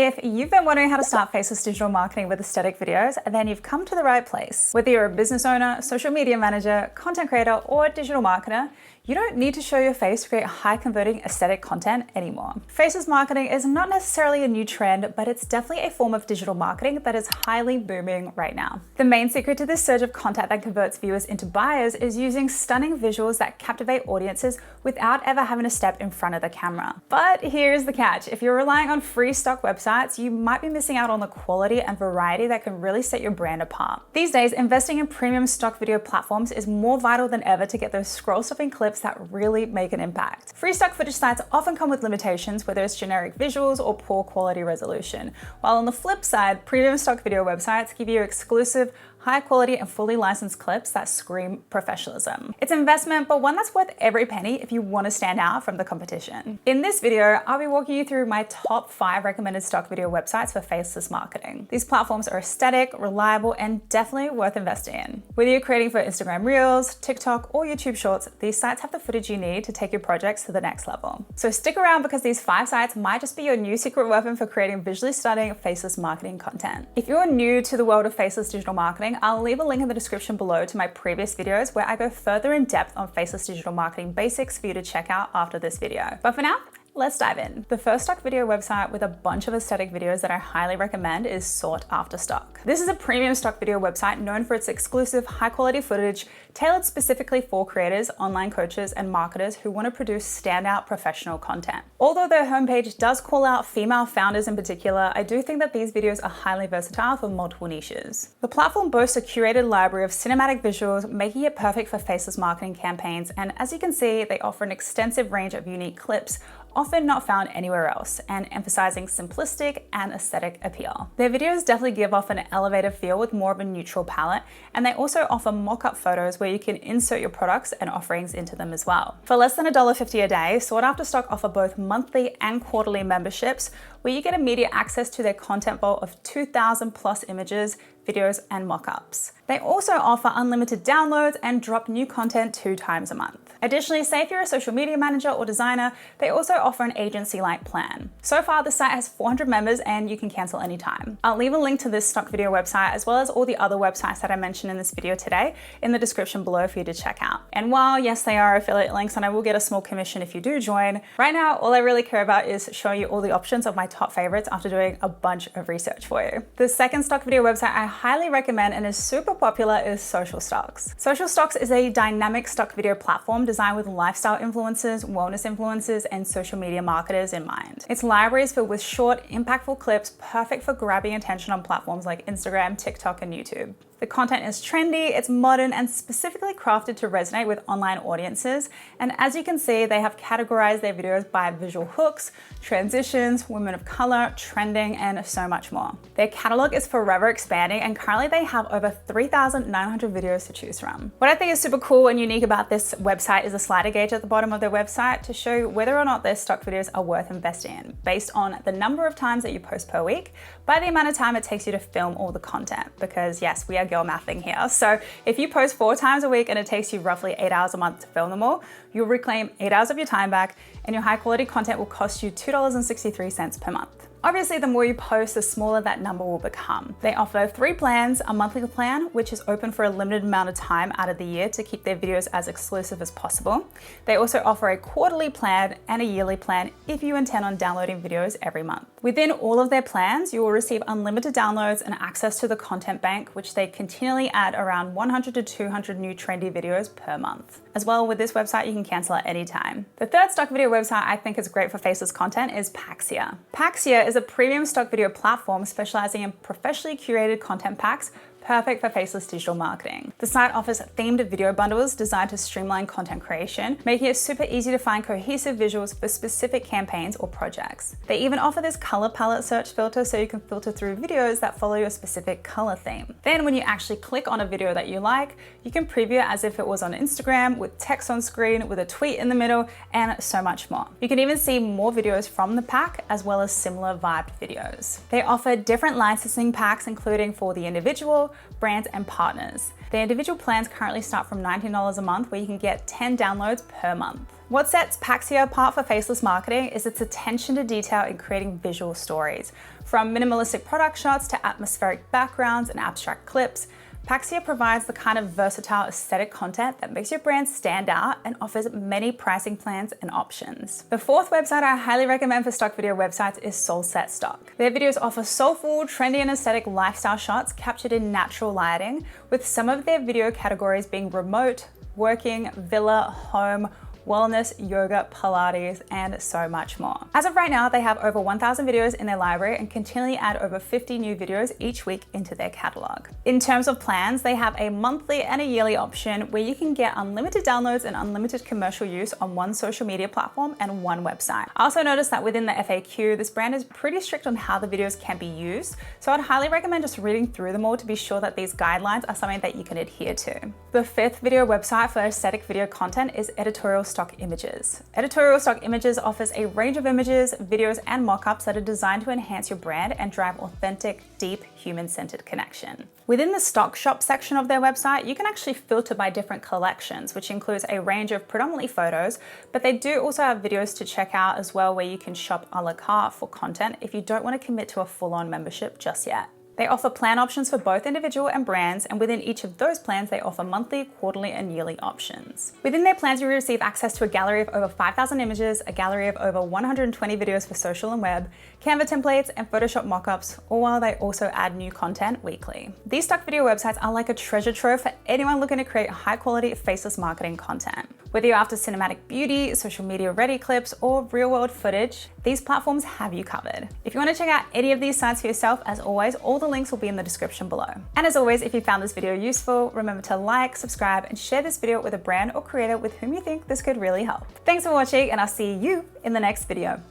If you've been wondering how to start faceless digital marketing with aesthetic videos, then you've come to the right place. Whether you're a business owner, social media manager, content creator, or digital marketer, you don't need to show your face to create high converting aesthetic content anymore. Faceless marketing is not necessarily a new trend, but it's definitely a form of digital marketing that is highly booming right now. The main secret to this surge of content that converts viewers into buyers is using stunning visuals that captivate audiences without ever having to step in front of the camera. But here's the catch. If you're relying on free stock websites, you might be missing out on the quality and variety that can really set your brand apart. These days, investing in premium stock video platforms is more vital than ever to get those scroll-stopping clips that really make an impact. Free stock footage sites often come with limitations, whether it's generic visuals or poor quality resolution. While on the flip side, premium stock video websites give you exclusive, high quality and fully licensed clips that scream professionalism. It's an investment, but one that's worth every penny if you want to stand out from the competition. In this video, I'll be walking you through my top 5 recommended stock video websites for faceless marketing. These platforms are aesthetic, reliable, and definitely worth investing in. Whether you're creating for Instagram Reels, TikTok, or YouTube Shorts, these sites have the footage you need to take your projects to the next level. So stick around because these 5 sites might just be your new secret weapon for creating visually stunning faceless marketing content. If you're new to the world of faceless digital marketing, I'll leave a link in the description below to my previous videos where I go further in depth on faceless digital marketing basics for you to check out after this video. But for now, let's dive in. The first stock video website with a bunch of aesthetic videos that I highly recommend is Sought After Stock. This is a premium stock video website known for its exclusive high quality footage tailored specifically for creators, online coaches, and marketers who want to produce standout professional content. Although their homepage does call out female founders in particular, I do think that these videos are highly versatile for multiple niches. The platform boasts a curated library of cinematic visuals, making it perfect for faceless marketing campaigns, and as you can see, they offer an extensive range of unique clips, often not found anywhere else, and emphasizing simplistic and aesthetic appeal. Their videos definitely give off an elevated feel with more of a neutral palette, and they also offer mock-up photos where you can insert your products and offerings into them as well. For less than $1.50 a day, Sought After Stock offer both monthly and quarterly memberships where you get immediate access to their content vault of 2,000 plus images, videos, and mock-ups. They also offer unlimited downloads and drop new content 2 times a month. Additionally, say if you're a social media manager or designer, they also offer an agency-like plan. So far, the site has 400 members and you can cancel anytime. I'll leave a link to this stock video website as well as all the other websites that I mentioned in this video today in the description below for you to check out. And while yes, they are affiliate links and I will get a small commission if you do join, right now, all I really care about is showing you all the options of my top favorites after doing a bunch of research for you. The second stock video website I highly recommend and is super popular is Social Stocks. Social Stocks is a dynamic stock video platform designed with lifestyle influencers, wellness influencers, and social media marketers in mind. Its library is filled with short, impactful clips perfect for grabbing attention on platforms like Instagram, TikTok, and YouTube. The content is trendy, it's modern, and specifically crafted to resonate with online audiences. And as you can see, they have categorized their videos by visual hooks, transitions, women of color, trending, and so much more. Their catalog is forever expanding, and currently they have over 3,900 videos to choose from. What I think is super cool and unique about this website is a slider gauge at the bottom of their website to show whether or not their stock videos are worth investing in, based on the number of times that you post per week, by the amount of time it takes you to film all the content. Because yes, we are girl mathing here. So if you post 4 times a week and it takes you roughly 8 hours a month to film them all, you'll reclaim 8 hours of your time back and your high quality content will cost you $2.63 per month. Obviously, the more you post, the smaller that number will become. They offer 3 plans, a monthly plan, which is open for a limited amount of time out of the year to keep their videos as exclusive as possible. They also offer a quarterly plan and a yearly plan if you intend on downloading videos every month. Within all of their plans, you will receive unlimited downloads and access to the content bank, which they continually add around 100 to 200 new trendy videos per month. As well, with this website, you can cancel at any time. The third stock video website I think is great for faceless content is Paxia. Paxia is a premium stock video platform specializing in professionally curated content packs perfect for faceless digital marketing. The site offers themed video bundles designed to streamline content creation, making it super easy to find cohesive visuals for specific campaigns or projects. They even offer this color palette search filter so you can filter through videos that follow your specific color theme. Then when you actually click on a video that you like, you can preview it as if it was on Instagram with text on screen, with a tweet in the middle, and so much more. You can even see more videos from the pack as well as similar vibed videos. They offer different licensing packs, including for the individual, brands, and partners. The individual plans currently start from $19 a month, where you can get 10 downloads per month. What sets Paxia apart for Faceless marketing is its attention to detail in creating visual stories. From minimalistic product shots to atmospheric backgrounds and abstract clips, Paxia provides the kind of versatile aesthetic content that makes your brand stand out and offers many pricing plans and options. The fourth website I highly recommend for stock video websites is Soulset Stock. Their videos offer soulful, trendy and aesthetic lifestyle shots captured in natural lighting, with some of their video categories being remote, working, villa, home, wellness, yoga, Pilates, and so much more. As of right now, they have over 1,000 videos in their library and continually add over 50 new videos each week into their catalog. In terms of plans, they have a monthly and a yearly option where you can get unlimited downloads and unlimited commercial use on one social media platform and one website. I also noticed that within the FAQ, this brand is pretty strict on how the videos can be used, so I'd highly recommend just reading through them all to be sure that these guidelines are something that you can adhere to. The fifth video website for aesthetic video content is Editorial Stock Images. Editorial Stock Images offers a range of images, videos, and mockups that are designed to enhance your brand and drive authentic, deep, human-centered connection. Within the stock shop section of their website, you can actually filter by different collections, which includes a range of predominantly photos, but they do also have videos to check out as well where you can shop a la carte for content if you don't want to commit to a full-on membership just yet. They offer plan options for both individual and brands, and within each of those plans, they offer monthly, quarterly, and yearly options. Within their plans, you receive access to a gallery of over 5,000 images, a gallery of over 120 videos for social and web, Canva templates, and Photoshop mockups, all while they also add new content weekly. These stock video websites are like a treasure trove for anyone looking to create high-quality, faceless marketing content. Whether you're after cinematic beauty, social media-ready clips, or real-world footage, these platforms have you covered. If you want to check out any of these sites for yourself, as always, all the links will be in the description below. And as always, if you found this video useful, remember to like, subscribe, and share this video with a brand or creator with whom you think this could really help. Thanks for watching, and I'll see you in the next video.